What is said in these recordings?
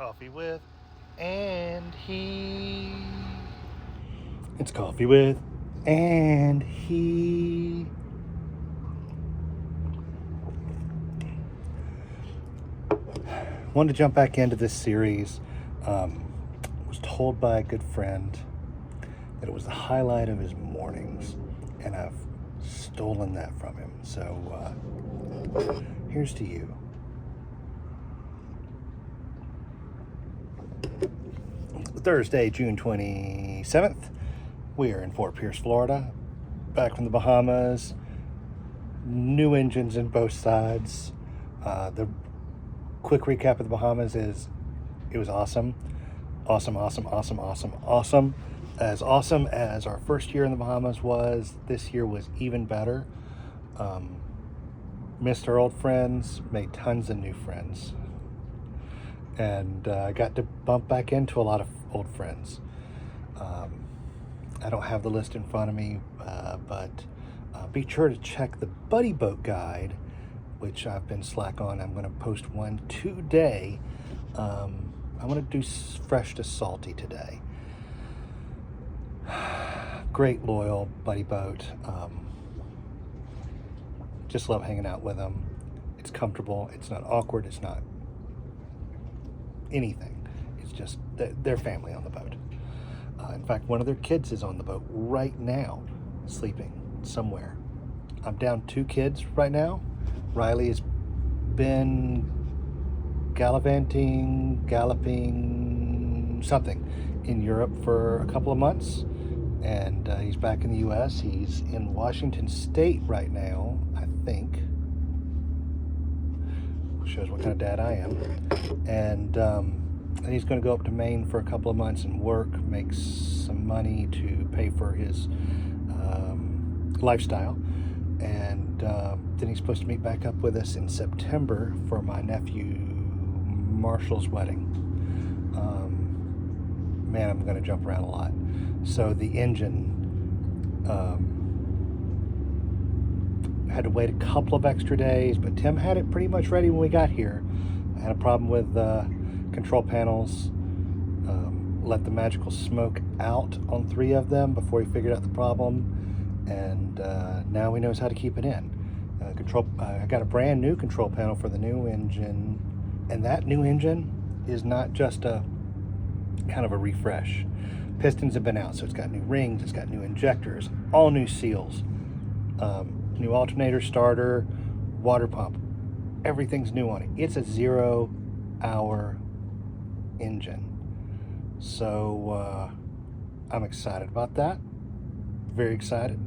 coffee with, and he. It's coffee with, and he. Wanted to jump back into this series. Was told by a good friend that it was the highlight of his mornings, and I've stolen that from him. So here's to you. Thursday, June 27th. We are in Fort Pierce, Florida. Back from the Bahamas. New engines in both sides. The quick recap of the Bahamas is it was awesome. Awesome. As awesome as our first year in the Bahamas was, this year was even better. Missed our old friends, made tons of new friends. And I got to bump back into a lot of old friends. I don't have the list in front of me, but be sure to check the Buddy Boat guide, which I've been slack on. I'm going to post one today. I'm going to do fresh to salty today. Great, loyal Buddy Boat. Just love hanging out with them. It's comfortable. It's not awkward. It's not anything. It's just their family on the boat. In fact, one of their kids is on the boat right now, sleeping somewhere. I'm down 2 kids right now. Riley has been galloping, something in Europe for a couple of months, and he's back in the U.S. He's in Washington State right now, I think. Shows what kind of dad I am. And he's going to go up to Maine for a couple of months and work, make some money to pay for his lifestyle. And then he's supposed to meet back up with us in September for my nephew Marshall's wedding. Man, I'm going to jump around a lot. So the engine had to wait a couple of extra days, but Tim had it pretty much ready when we got here. I had a problem with control panels. Let the magical smoke out on 3 of them before he figured out the problem, and now he knows how to keep it in. I got a brand new control panel for the new engine, and that new engine is not just a kind of a refresh. Pistons have been out, so it's got new rings, it's got new injectors, all new seals, new alternator, starter, water pump. Everything's new on it. It's a 0-hour engine. So I'm excited about that. Very excited.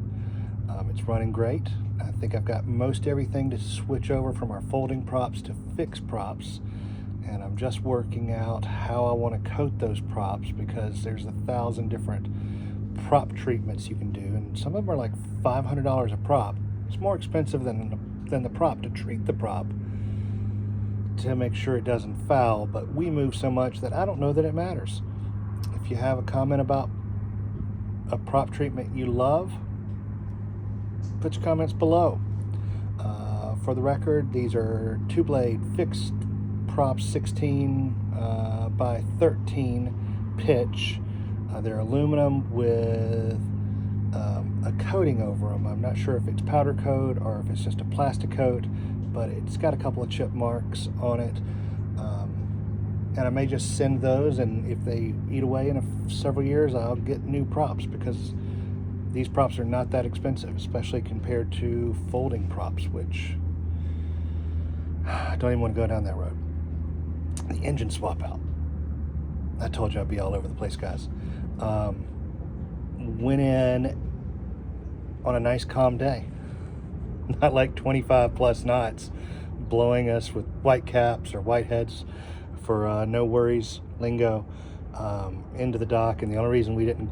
It's running great. I think I've got most everything to switch over from our folding props to fixed props, and I'm just working out how I want to coat those props, because there's 1,000 different prop treatments you can do, and some of them are like $500 a prop. It's more expensive than the prop to treat the prop to make sure it doesn't foul, but we move so much that I don't know that it matters. If you have a comment about a prop treatment you love, put your comments below. For the record, these are 2-blade fixed props, 16 by 13 pitch. They're aluminum with a coating over them. I'm not sure if it's powder coat or if it's just a plastic coat, but it's got a couple of chip marks on it. And I may just send those, and if they eat away in several years, I'll get new props, because these props are not that expensive, especially compared to folding props, which I don't even want to go down that road. The engine swap out. I told you I'd be all over the place, guys. Went in on a nice calm day. Not like 25 plus knots blowing us with white caps or white heads for no worries lingo into the dock. And the only reason we didn't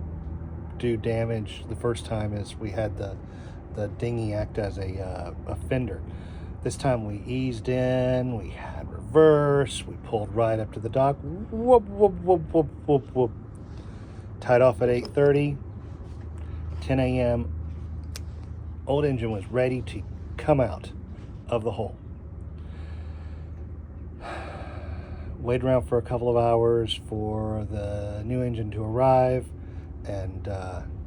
do damage the first time is we had the dinghy act as a fender. This time we eased in, we had reverse, we pulled right up to the dock, whoop, whoop, whoop, whoop, whoop, whoop. Tied off at 8:30, 10 a.m. Old engine was ready to come out of the hole. waited around for a couple of hours for the new engine to arrive, and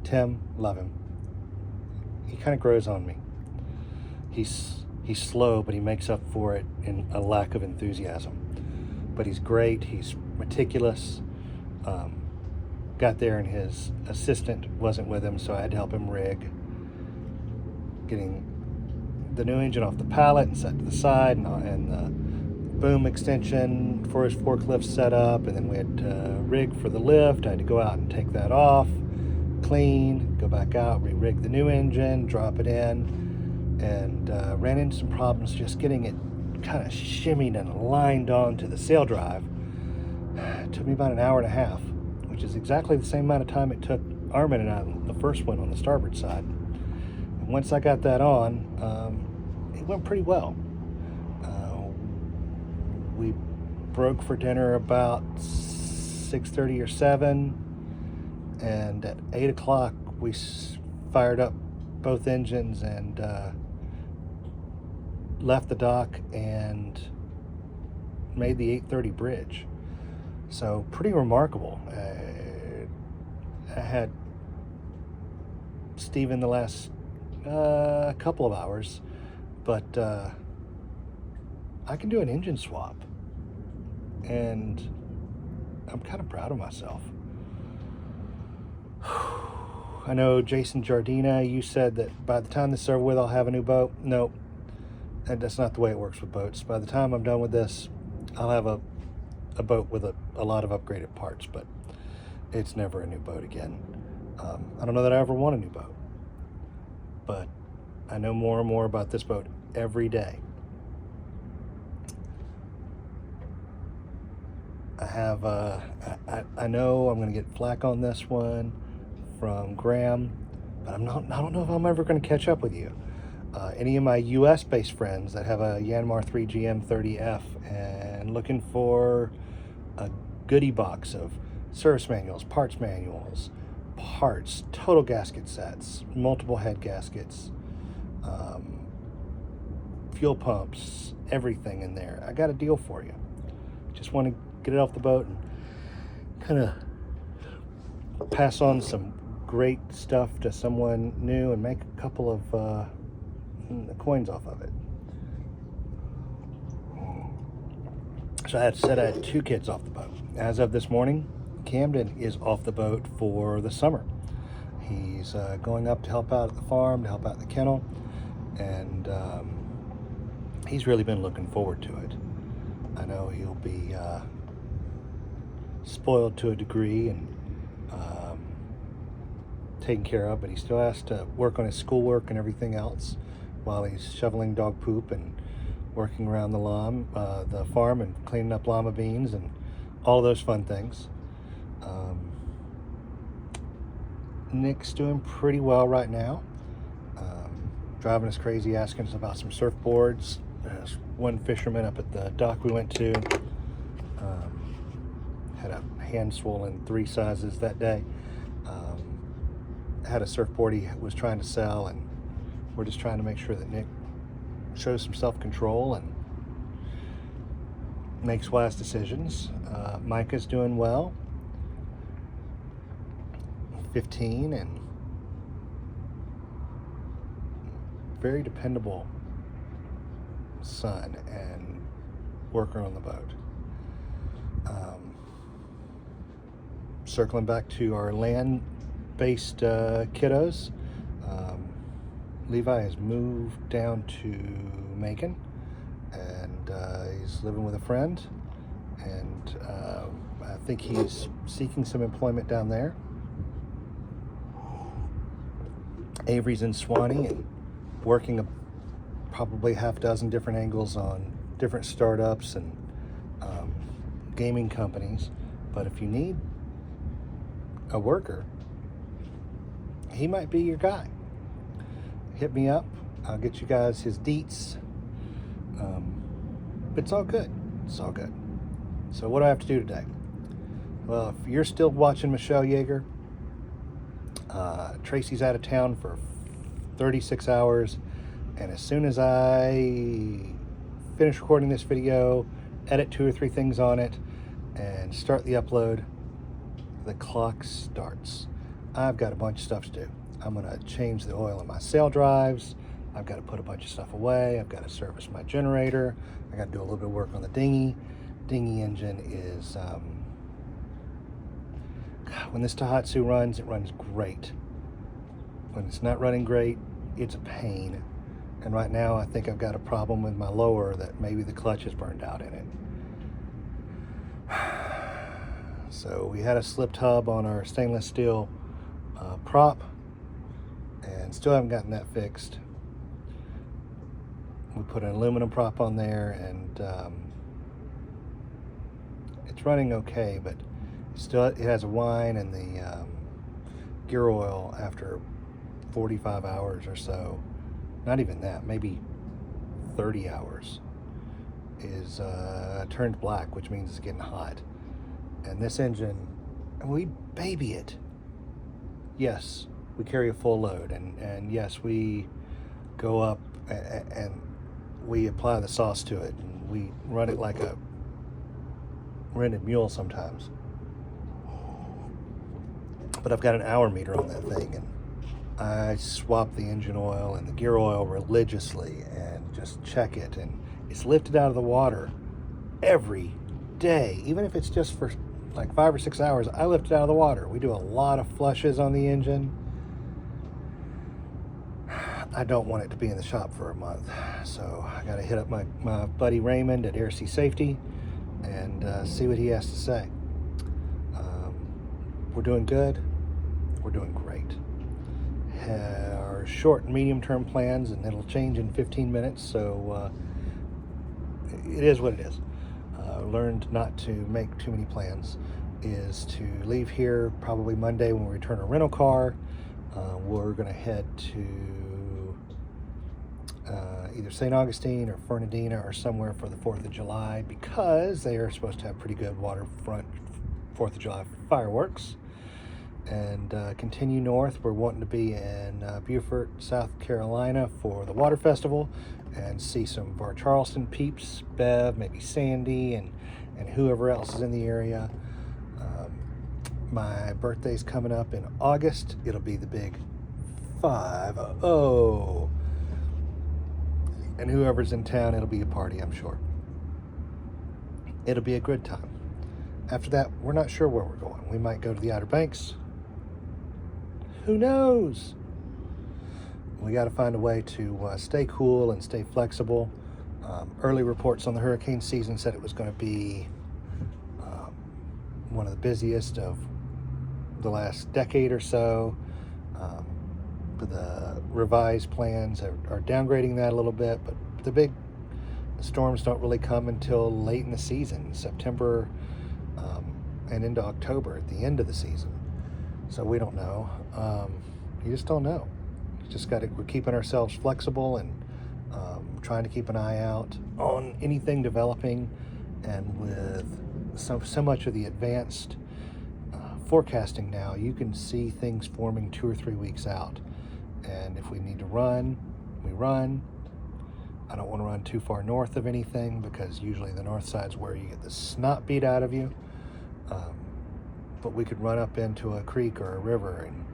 Tim, love him. He kind of grows on me. He's slow, but he makes up for it in a lack of enthusiasm. But he's great. He's meticulous. Got there and his assistant wasn't with him, so I had to help him rig, getting the new engine off the pallet and set to the side, and the boom extension for his forklift set up, and then we had to rig for the lift. I had to go out and take that off, clean, go back out, re-rig the new engine, drop it in, and ran into some problems just getting it kind of shimmied and aligned onto the sail drive. It took me about an hour and a half, which is exactly the same amount of time it took Armin and I the first one on the starboard side. And once I got that on, it went pretty well. We broke for dinner about 6:30 or 7, and at 8 o'clock we fired up both engines and left the dock and made the 8:30 bridge. So pretty remarkable. I had Steven the last couple of hours, but I can do an engine swap, and I'm kind of proud of myself. I know Jason Jardina, you said that by the time this is over with, I'll have a new boat. No, that's not the way it works with boats. By the time I'm done with this, I'll have a boat with a lot of upgraded parts, but it's never a new boat again. I don't know that I ever want a new boat, but I know more and more about this boat every day. I have, I know I'm going to get flack on this one from Graham, but I don't know if I'm ever going to catch up with you. Any of my US-based friends that have a Yanmar 3 GM30F and looking for a goodie box of service manuals, parts, total gasket sets, multiple head gaskets, fuel pumps, everything in there, I got a deal for you. Just want to get it off the boat and kind of pass on some great stuff to someone new and make a couple of coins off of it. So I had said I had 2 kids off the boat. As of this morning, Camden is off the boat for the summer. He's going up to help out at the farm, to help out in the kennel, and he's really been looking forward to it. I know he'll be spoiled to a degree and taken care of, but he still has to work on his schoolwork and everything else while he's shoveling dog poop and working around the farm and cleaning up llama beans and all those fun things. Nick's doing pretty well right now. Driving us crazy, asking us about some surfboards. There's one fisherman up at the dock we went to. Had a hand swollen 3 sizes that day. Had a surfboard he was trying to sell, and we're just trying to make sure that Nick shows some self-control and makes wise decisions. Micah's doing well, 15, and very dependable son and worker on the boat. Circling back to our land-based kiddos, Levi has moved down to Macon, and he's living with a friend, and I think he's seeking some employment down there. Avery's in Swanee and working probably half dozen different angles on different startups and gaming companies. But if you need a worker, he might be your guy. Hit me up. I'll get you guys his deets. But it's all good. It's all good. So what do I have to do today? Well, if you're still watching Michelle Yeager, Tracy's out of town for 36 hours, and as soon as I finish recording this video, edit 2 or 3 things on it, and start the upload, the clock starts. I've got a bunch of stuff to do. I'm gonna change the oil in my sail drives. I've got to put a bunch of stuff away. I've got to service my generator. I got to do a little bit of work on the dinghy. Dinghy engine is, when this Tohatsu runs, it runs great. When it's not running great, it's a pain. And right now, I think I've got a problem with my lower that maybe the clutch is burned out in it. So we had a slipped hub on our stainless steel prop, and still haven't gotten that fixed. We put an aluminum prop on there, and it's running okay, but still it has a whine, and the gear oil after 45 hours or so, not even that, maybe 30 hours, is turned black, which means it's getting hot. And this engine, we baby it. Yes, we carry a full load, and yes, we go up and we apply the sauce to it, and we run it like a rented mule sometimes. But I've got an hour meter on that thing, and I swap the engine oil and the gear oil religiously and just check it, and it's lifted out of the water every day. Even if it's just for like 5 or 6 hours, I lift it out of the water. We do a lot of flushes on the engine. I don't want it to be in the shop for a month, so I got to hit up my buddy Raymond at Air Sea Safety and see what he has to say. We're doing good. We're doing great. Our short and medium term plans, and it'll change in 15 minutes, so it is what it is. Learned not to make too many plans, is to leave here probably Monday when we return our rental car. We're going to head to either St. Augustine or Fernandina or somewhere for the 4th of July, because they are supposed to have pretty good waterfront 4th of July fireworks. And continue north. We're wanting to be in Beaufort, South Carolina for the Water Festival and see some of our Charleston peeps, Bev, maybe Sandy, and whoever else is in the area. My birthday's coming up in August. It'll be the big 5-0. And whoever's in town, it'll be a party, I'm sure. It'll be a good time. After that, we're not sure where we're going. We might go to the Outer Banks. Who knows? We got to find a way to stay cool and stay flexible. Early reports on the hurricane season said it was going to be one of the busiest of the last decade or so. But the revised plans are downgrading that a little bit, but the big storms don't really come until late in the season, September and into October at the end of the season. So we don't know. You just don't know. You just got to. We're keeping ourselves flexible and trying to keep an eye out on anything developing. And with so much of the advanced forecasting now, you can see things forming 2 or 3 weeks out. And if we need to run, we run. I don't want to run too far north of anything, because usually the north side's where you get the snot beat out of you. But we could run up into a creek or a river, and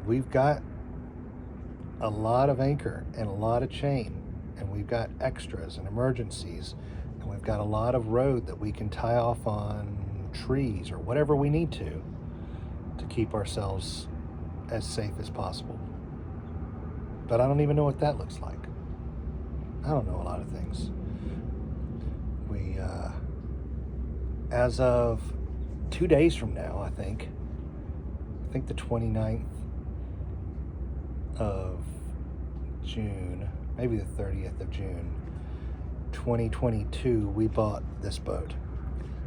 we've got a lot of anchor and a lot of chain, and we've got extras and emergencies, and we've got a lot of road that we can tie off on trees or whatever we need to keep ourselves as safe as possible. But I don't even know what that looks like. I don't know a lot of things. We, as of 2 days from now, I think the 29th of June, maybe the 30th of June, 2022, we bought this boat.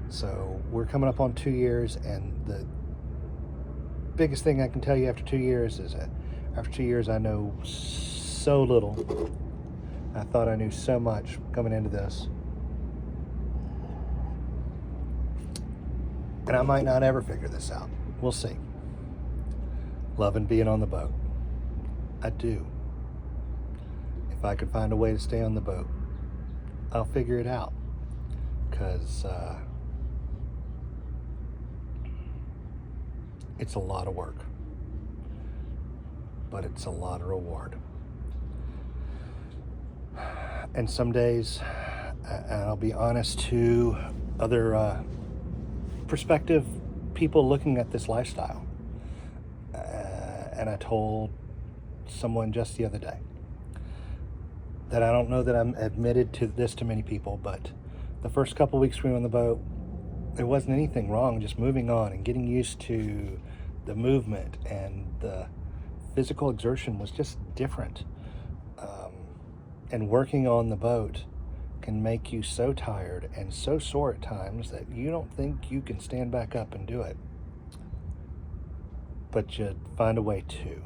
So we're coming up on 2 years, and the biggest thing I can tell you after 2 years is that after 2 years, I know so little. I thought I knew so much coming into this. And I might not ever figure this out. We'll see. Loving being on the boat. I do. If I could find a way to stay on the boat, I'll figure it out. Because It's a lot of work, but it's a lot of reward. And some days, and I'll be honest to other prospective people looking at this lifestyle, and I told someone just the other day that I don't know that I'm admitted to this to many people, but the first couple weeks we were on the boat, there wasn't anything wrong, just moving on and getting used to the movement, and the physical exertion was just different. And working on the boat can make you so tired and so sore at times that you don't think you can stand back up and do it. But you find a way to.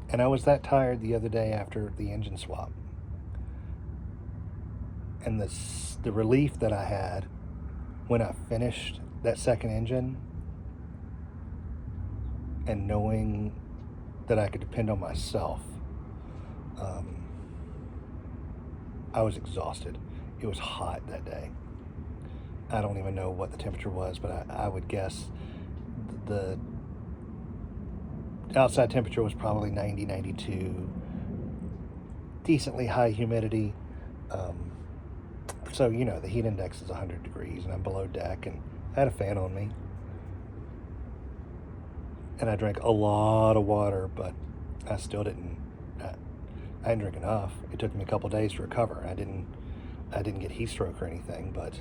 And I was that tired the other day after the engine swap. And the relief that I had when I finished that second engine, and knowing that I could depend on myself. I was exhausted. It was hot that day. I don't even know what the temperature was, but I would guess the outside temperature was probably 90, 92, decently high humidity. So, you know, the heat index is 100 degrees, and I'm below deck, and I had a fan on me. And I drank a lot of water, but I still didn't drink enough. It took me a couple days to recover. I didn't get heat stroke or anything, but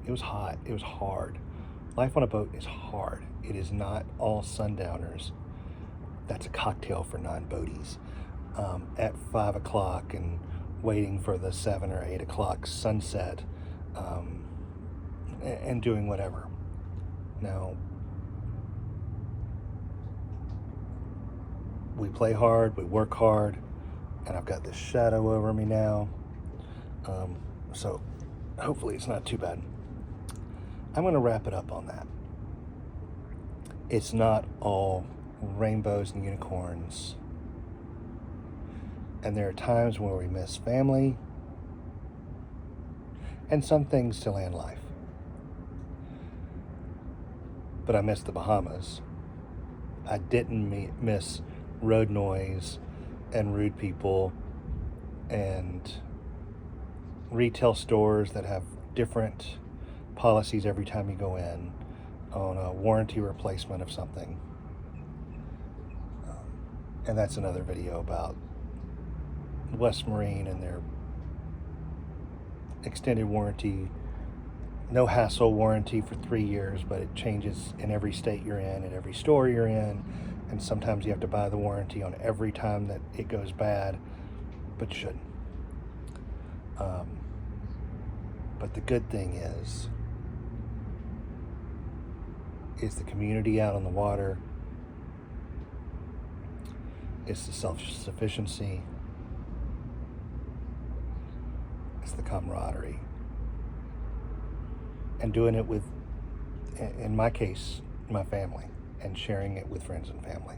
it was hot. It was hard. Life on a boat is hard. It is not all sundowners. That's a cocktail for non-boaties. At 5 o'clock and waiting for the 7 or 8 o'clock sunset, and doing whatever. Now, we play hard, we work hard, and I've got this shadow over me now. So hopefully it's not too bad. I'm going to wrap it up on that. It's not all rainbows and unicorns. And there are times where we miss family and some things to land life. But I miss the Bahamas. I didn't miss road noise and rude people and retail stores that have different policies every time you go in on a warranty replacement of something. And that's another video about West Marine and their extended warranty, no hassle warranty for 3 years, but it changes in every state you're in and every store you're in. And sometimes you have to buy the warranty on every time that it goes bad, but you shouldn't. But the good thing is the community out on the water. It's the self-sufficiency. It's the camaraderie. And doing it with, in my case, my family, and sharing it with friends and family.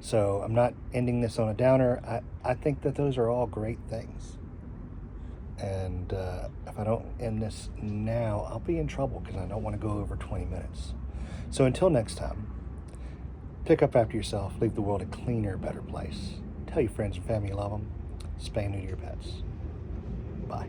So I'm not ending this on a downer. I think that those are all great things. And if I don't end this now, I'll be in trouble because I don't want to go over 20 minutes. So until next time, pick up after yourself, leave the world a cleaner, better place. Tell your friends and family you love them. Spay and neuter your pets. Bye.